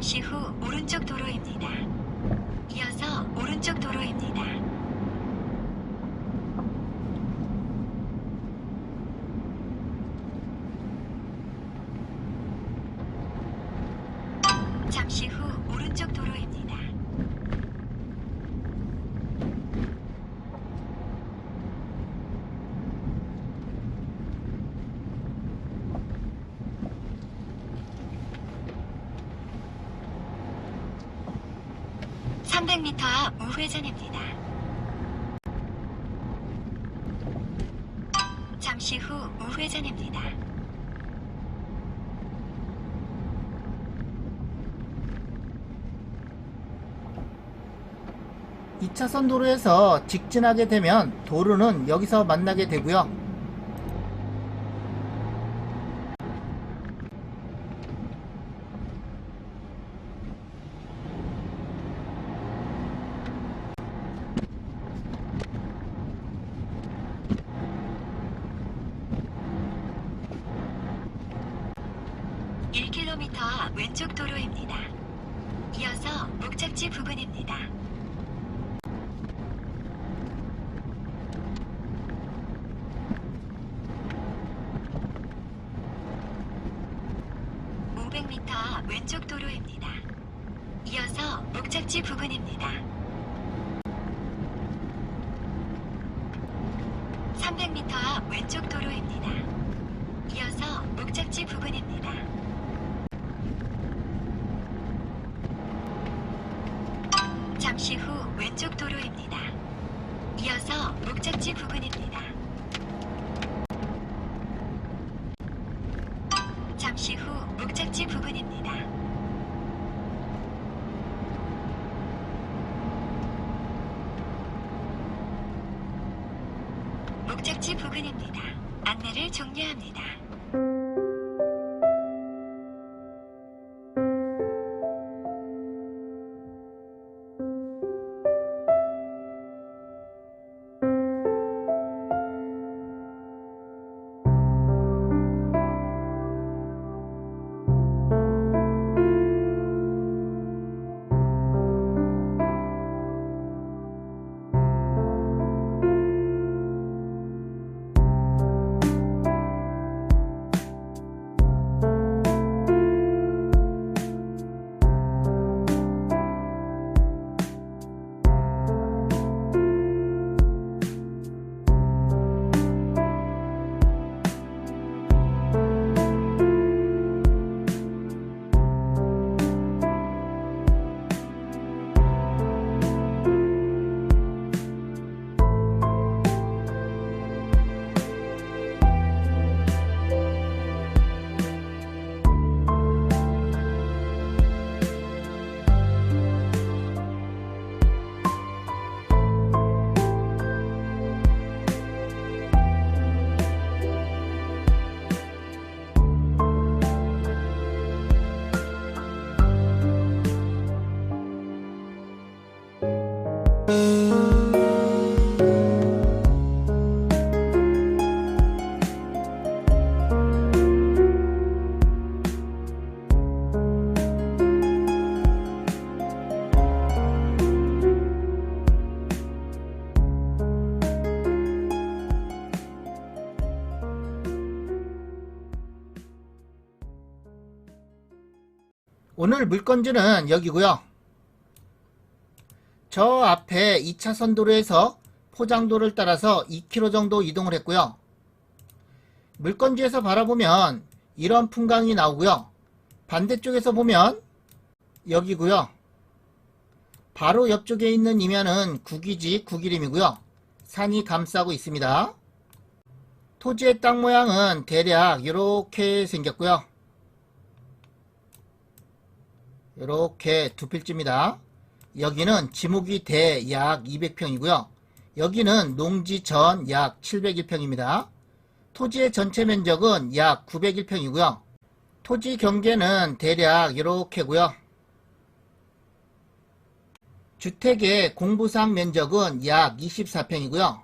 잠시 후 오른쪽 도로입니다. 이어서 오른쪽 도로입니다. 잠시 후 오른쪽 도로입니다. (300m) 앞 우회전입니다. 잠시 후 우회전입니다. 2차선 도로에서 직진하게 되면 도로는 여기서 만나게 되고요. (1km) 앞 왼쪽 도로입니다. 이어서 목적지 부근입니다. (500m) 앞 왼쪽 도로입니다. 이어서 목적지 부근입니다. (300m) 앞 왼쪽 도로입니다. 이어서 목적지 부근입니다. 잠시 후 왼쪽 도로입니다. 이어서 목적지 부근입니다. 잠시 후 목적지 부근입니다. 목적지 부근입니다. 안내를 종료합니다. 오늘 물건지는 여기고요. 저 앞에 2차선 도로에서 포장도를 따라서 2km 정도 이동을 했고요. 물건지에서 바라보면 이런 풍광이 나오고요. 반대쪽에서 보면 여기고요. 바로 옆쪽에 있는 이면은 국이지 국이림이고요. 산이 감싸고 있습니다. 토지의 땅 모양은 대략 이렇게 생겼고요. 이렇게 두 필지입니다. 여기는 지목이 대 약 200평이고요. 여기는 농지 전 약 701평입니다. 토지의 전체 면적은 약 901평이고요. 토지 경계는 대략 이렇게고요. 주택의 공부상 면적은 약 24평이고요.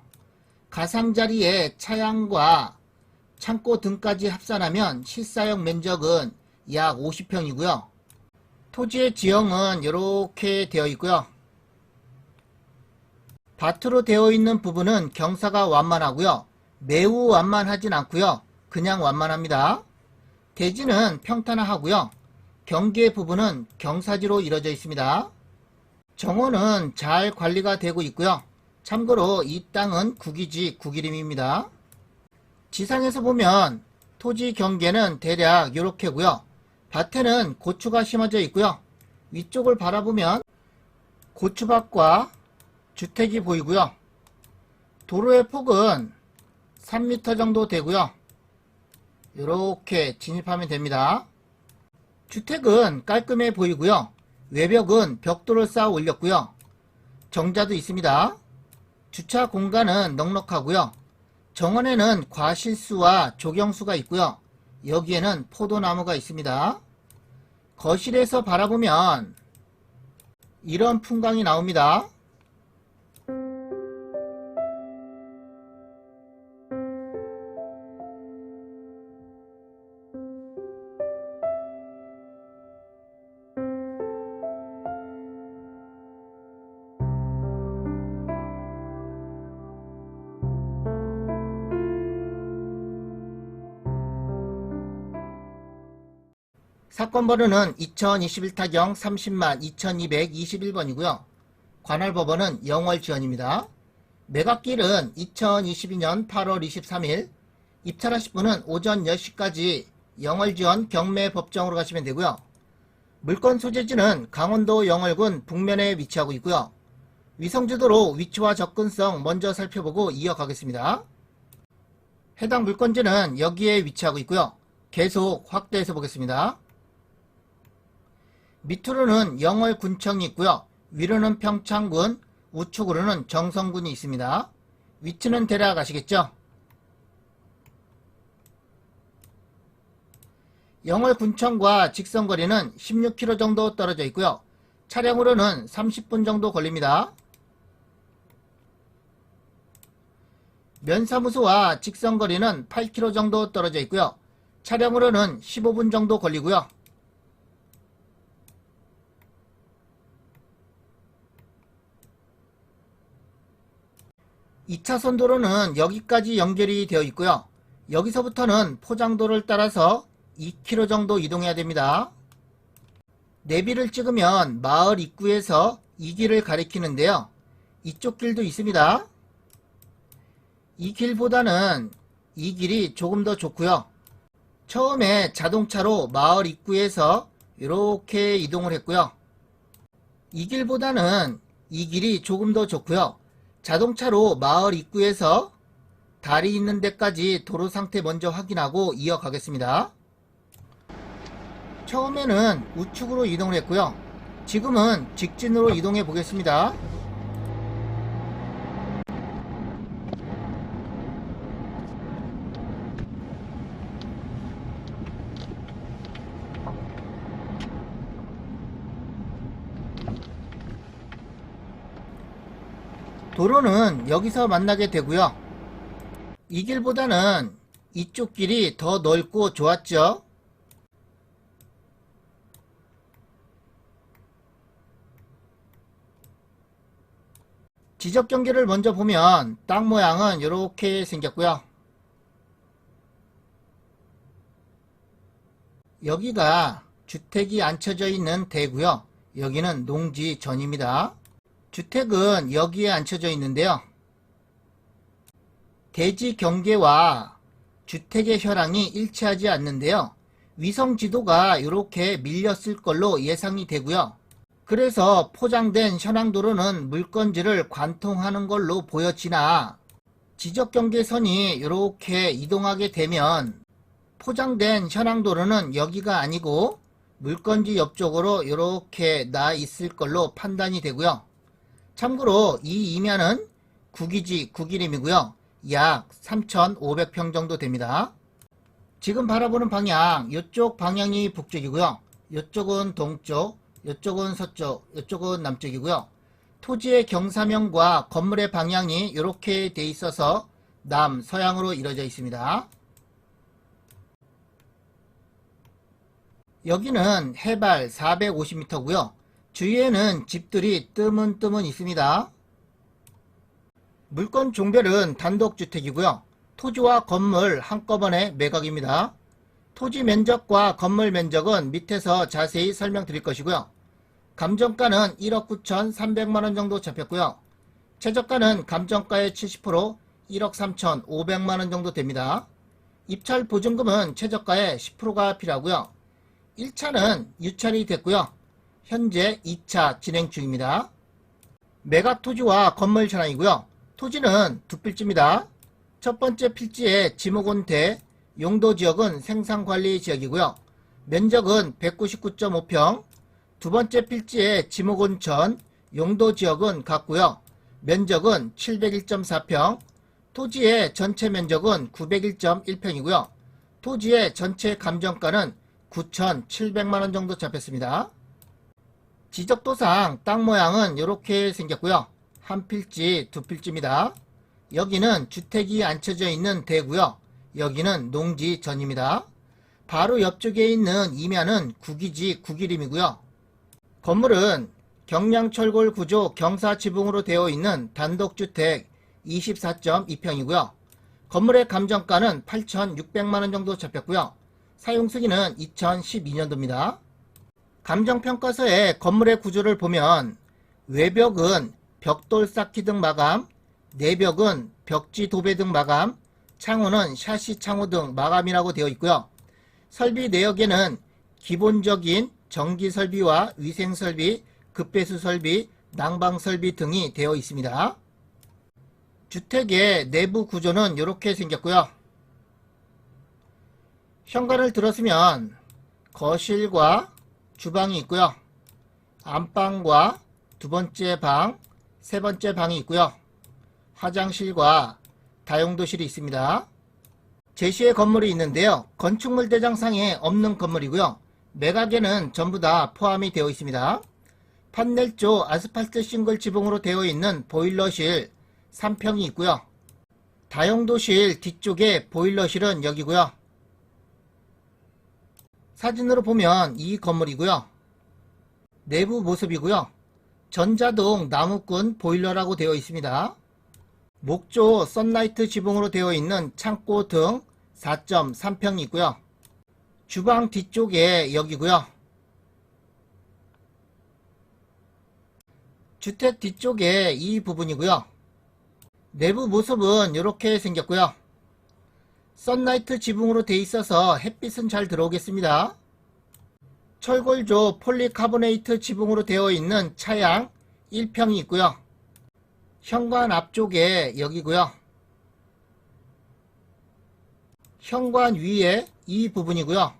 가상자리에 차양과 창고 등까지 합산하면 실사용 면적은 약 50평이고요. 토지의 지형은 이렇게 되어 있고요. 밭으로 되어 있는 부분은 경사가 완만하고요. 매우 완만하진 않고요. 그냥 완만합니다. 대지는 평탄하고요. 경계 부분은 경사지로 이루어져 있습니다. 정원은 잘 관리가 되고 있고요. 참고로 이 땅은 국이지 국이림입니다. 지상에서 보면 토지 경계는 대략 이렇게고요. 밭에는 고추가 심어져 있고요. 위쪽을 바라보면 고추밭과 주택이 보이고요. 도로의 폭은 3m 정도 되고요. 이렇게 진입하면 됩니다. 주택은 깔끔해 보이고요. 외벽은 벽돌을 쌓아 올렸고요. 정자도 있습니다. 주차 공간은 넉넉하고요. 정원에는 과실수와 조경수가 있고요. 여기에는 포도나무가 있습니다. 거실에서 바라보면 이런 풍광이 나옵니다. 사건 번호는 2021타경 30만 2221번이고요. 관할법원은 영월지원입니다. 매각길은 2022년 8월 23일, 입찰하실 분은 오전 10시까지 영월지원 경매법정으로 가시면 되고요. 물건 소재지는 강원도 영월군 북면에 위치하고 있고요. 위성지도로 위치와 접근성 먼저 살펴보고 이어가겠습니다. 해당 물건지는 여기에 위치하고 있고요. 계속 확대해서 보겠습니다. 밑으로는 영월군청이 있고요. 위로는 평창군, 우측으로는 정성군이 있습니다. 위치는 대략 아시겠죠? 영월군청과 직선거리는 16km 정도 떨어져 있고요. 차량으로는 30분 정도 걸립니다. 면사무소와 직선거리는 8km 정도 떨어져 있고요. 차량으로는 15분 정도 걸리고요. 이 2차선 도로는 여기까지 연결이 되어 있고요. 여기서부터는 포장도를 따라서 2km 정도 이동해야 됩니다. 내비를 찍으면 마을 입구에서 이 길을 가리키는데요. 이쪽 길도 있습니다. 이 길보다는 이 길이 조금 더 좋고요. 처음에 자동차로 마을 입구에서 이렇게 이동을 했고요. 이 길보다는 이 길이 조금 더 좋고요. 자동차로 마을 입구에서 다리 있는 데까지 도로 상태 먼저 확인하고 이어가겠습니다. 처음에는 우측으로 이동을 했고요. 지금은 직진으로 이동해 보겠습니다. 도로는 여기서 만나게 되고요. 이 길보다는 이쪽 길이 더 넓고 좋았죠. 지적 경계를 먼저 보면 땅 모양은 이렇게 생겼고요. 여기가 주택이 앉혀져 있는 대고요. 여기는 농지 전입니다. 주택은 여기에 앉혀져 있는데요. 대지 경계와 주택의 혈안이 일치하지 않는데요. 위성 지도가 이렇게 밀렸을 걸로 예상이 되고요. 그래서 포장된 현황도로는 물건지를 관통하는 걸로 보여지나 지적경계선이 이렇게 이동하게 되면 포장된 현황도로는 여기가 아니고 물건지 옆쪽으로 이렇게 나 있을 걸로 판단이 되고요. 참고로 이 이면은 국이지 국이림이고요. 약 3,500평 정도 됩니다. 지금 바라보는 방향, 이쪽 방향이 북쪽이고요. 이쪽은 동쪽, 이쪽은 서쪽, 이쪽은 남쪽이고요. 토지의 경사면과 건물의 방향이 이렇게 돼 있어서 남서양으로 이루어져 있습니다. 여기는 해발 450m고요. 주위에는 집들이 뜨문뜨문 있습니다. 물건 종별은 단독주택이고요. 토지와 건물 한꺼번에 매각입니다. 토지 면적과 건물 면적은 밑에서 자세히 설명드릴 것이고요. 감정가는 1억 9,300만원 정도 잡혔고요. 최저가는 감정가의 70% 1억 3,500만원 정도 됩니다. 입찰 보증금은 최저가의 10%가 필요하고요. 1차는 유찰이 됐고요. 현재 2차 진행 중입니다. 매각 토지와 건물 현황이고요. 토지는 두 필지입니다. 첫 번째 필지의 지목원대 용도지역은 생산관리지역이고요. 면적은 199.5평. 두 번째 필지의 지목온천 용도지역은 같고요. 면적은 701.4평. 토지의 전체 면적은 901.1평이고요. 토지의 전체 감정가는 9,700만원 정도 잡혔습니다. 지적도상 땅 모양은 이렇게 생겼고요. 한 필지, 두 필지입니다. 여기는 주택이 앉혀져 있는 대고요. 여기는 농지전입니다. 바로 옆쪽에 있는 이면은 국이지 국이림이고요. 건물은 경량철골 구조 경사지붕으로 되어 있는 단독주택 24.2평이고요. 건물의 감정가는 8,600만원 정도 잡혔고요. 사용수기는 2012년도입니다. 감정평가서의 건물의 구조를 보면 외벽은 벽돌 쌓기 등 마감, 내벽은 벽지 도배 등 마감, 창호는 샤시 창호 등 마감이라고 되어 있고요. 설비 내역에는 기본적인 전기 설비와 위생 설비, 급배수 설비, 난방 설비 등이 되어 있습니다. 주택의 내부 구조는 이렇게 생겼고요. 현관을 들어서면 거실과 주방이 있고요. 안방과 두 번째 방, 세 번째 방이 있고요. 화장실과 다용도실이 있습니다. 제시의 건물이 있는데요. 건축물 대장상에 없는 건물이고요. 매각에는 전부 다 포함이 되어 있습니다. 판넬조 아스팔트 싱글 지붕으로 되어 있는 보일러실 3평이 있고요. 다용도실 뒤쪽에 보일러실은 여기고요. 사진으로 보면 이 건물이고요. 내부 모습이고요. 전자동 나무꾼 보일러라고 되어 있습니다. 목조 썬라이트 지붕으로 되어 있는 창고 등 4.3평이 있고요. 주방 뒤쪽에 여기고요. 주택 뒤쪽에 이 부분이고요. 내부 모습은 이렇게 생겼고요. 썬라이트 지붕으로 되어 있어서 햇빛은 잘 들어오겠습니다. 철골조 폴리카보네이트 지붕으로 되어 있는 차양 1평이 있고요. 현관 앞쪽에 여기고요. 현관 위에 이 부분이고요.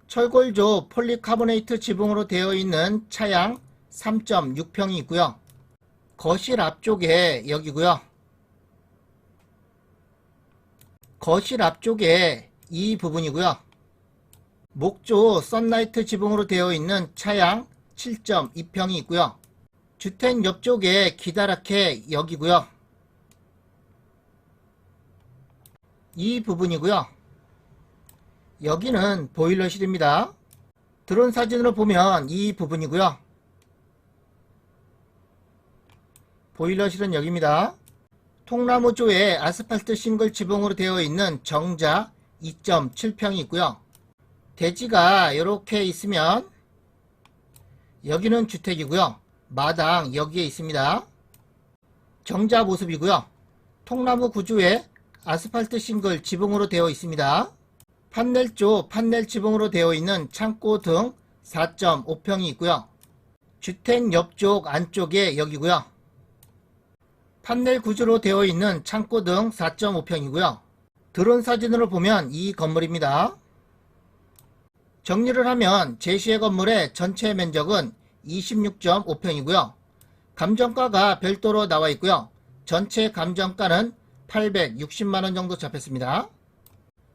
철골조 폴리카보네이트 지붕으로 되어 있는 차양 3.6평이 있고요. 거실 앞쪽에 여기고요. 거실 앞쪽에 이 부분이고요. 목조 썬라이트 지붕으로 되어 있는 차양 7.2평이 있고요. 주택 옆쪽에 기다랗게 여기고요. 이 부분이고요. 여기는 보일러실입니다. 드론 사진으로 보면 이 부분이고요. 보일러실은 여기입니다. 통나무조의 아스팔트 싱글 지붕으로 되어 있는 정자 2.7평이 있고요. 대지가 이렇게 있으면 여기는 주택이고요. 마당 여기에 있습니다. 정자 모습이고요. 통나무 구조의 아스팔트 싱글 지붕으로 되어 있습니다. 판넬조 판넬 지붕으로 되어 있는 창고 등 4.5평이 있고요. 주택 옆쪽 안쪽에 여기고요. 판넬 구조로 되어 있는 창고 등 4.5평이고요. 드론 사진으로 보면 이 건물입니다. 정리를 하면 제시의 건물의 전체 면적은 26.5평이고요. 감정가가 별도로 나와 있고요. 전체 감정가는 860만원 정도 잡혔습니다.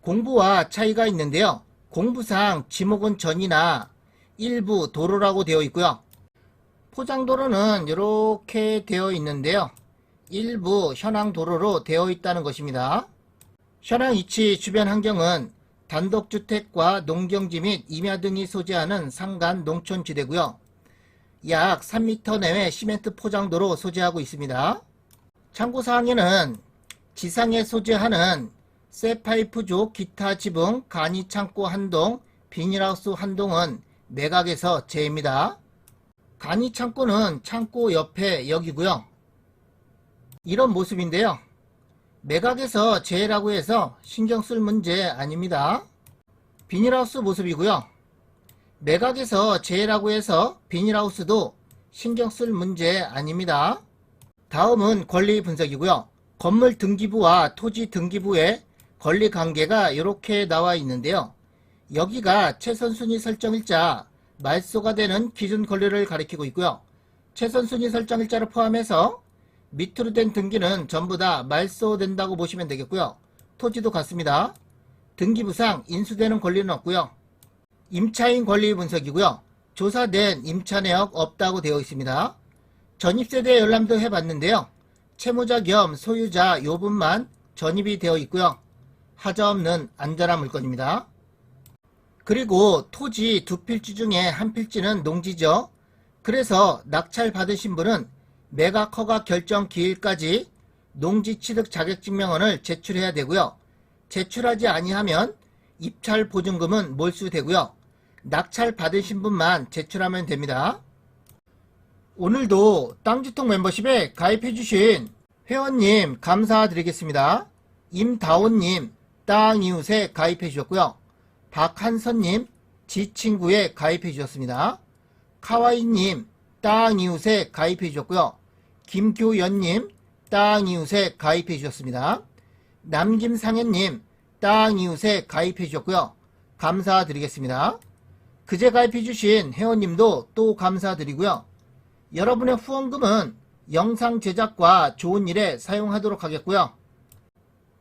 공부와 차이가 있는데요. 공부상 지목은 전이나 일부 도로라고 되어 있고요. 포장도로는 이렇게 되어 있는데요. 일부 현황 도로로 되어 있다는 것입니다. 현황 위치 주변 환경은 단독주택과 농경지 및 임야 등이 소재하는 상간 농촌지대고요. 약 3m 내외 시멘트 포장도로 소재하고 있습니다. 참고사항에는 지상에 소재하는 쇠파이프조 기타 지붕 간이 창고 한동, 비닐하우스 한동은 매각에서 제외입니다. 간이 창고는 창고 옆에 여기고요. 이런 모습인데요. 매각에서 제외라고 해서 신경 쓸 문제 아닙니다. 비닐하우스 모습이고요. 매각에서 제외라고 해서 비닐하우스도 신경 쓸 문제 아닙니다. 다음은 권리 분석이고요. 건물 등기부와 토지 등기부의 권리 관계가 이렇게 나와 있는데요. 여기가 최선순위 설정일자, 말소가 되는 기준 권리를 가리키고 있고요. 최선순위 설정일자를 포함해서 밑으로 된 등기는 전부 다 말소된다고 보시면 되겠고요. 토지도 같습니다. 등기부상 인수되는 권리는 없고요. 임차인 권리 분석이고요. 조사된 임차 내역 없다고 되어 있습니다. 전입세대 열람도 해봤는데요. 채무자 겸 소유자 요 분만 전입이 되어 있고요. 하자없는 안전한 물건입니다. 그리고 토지 두 필지 중에 한 필지는 농지죠. 그래서 낙찰 받으신 분은 매각 허가 결정 기일까지 농지 취득 자격증명원을 제출해야 되고요. 제출하지 아니하면 입찰 보증금은 몰수되고요. 낙찰 받으신 분만 제출하면 됩니다. 오늘도 땅지통 멤버십에 가입해주신 회원님 감사드리겠습니다. 임다온님 땅이웃에 가입해주셨고요. 박한선님 지친구에 가입해주셨습니다. 카와이님 땅이웃에 가입해주셨고요. 김교연님 땅이웃에 가입해주셨습니다. 남김상현님 땅이웃에 가입해주셨고요. 감사드리겠습니다. 그제 가입해주신 회원님도 또 감사드리고요. 여러분의 후원금은 영상 제작과 좋은 일에 사용하도록 하겠고요.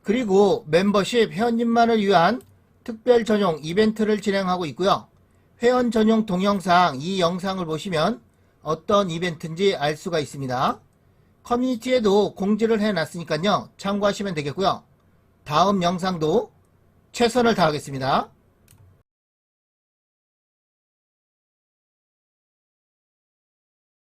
그리고 멤버십 회원님만을 위한 특별 전용 이벤트를 진행하고 있고요. 회원 전용 동영상 이 영상을 보시면 어떤 이벤트인지 알 수가 있습니다. 커뮤니티에도 공지를 해놨으니까요. 참고하시면 되겠고요. 다음 영상도 최선을 다하겠습니다.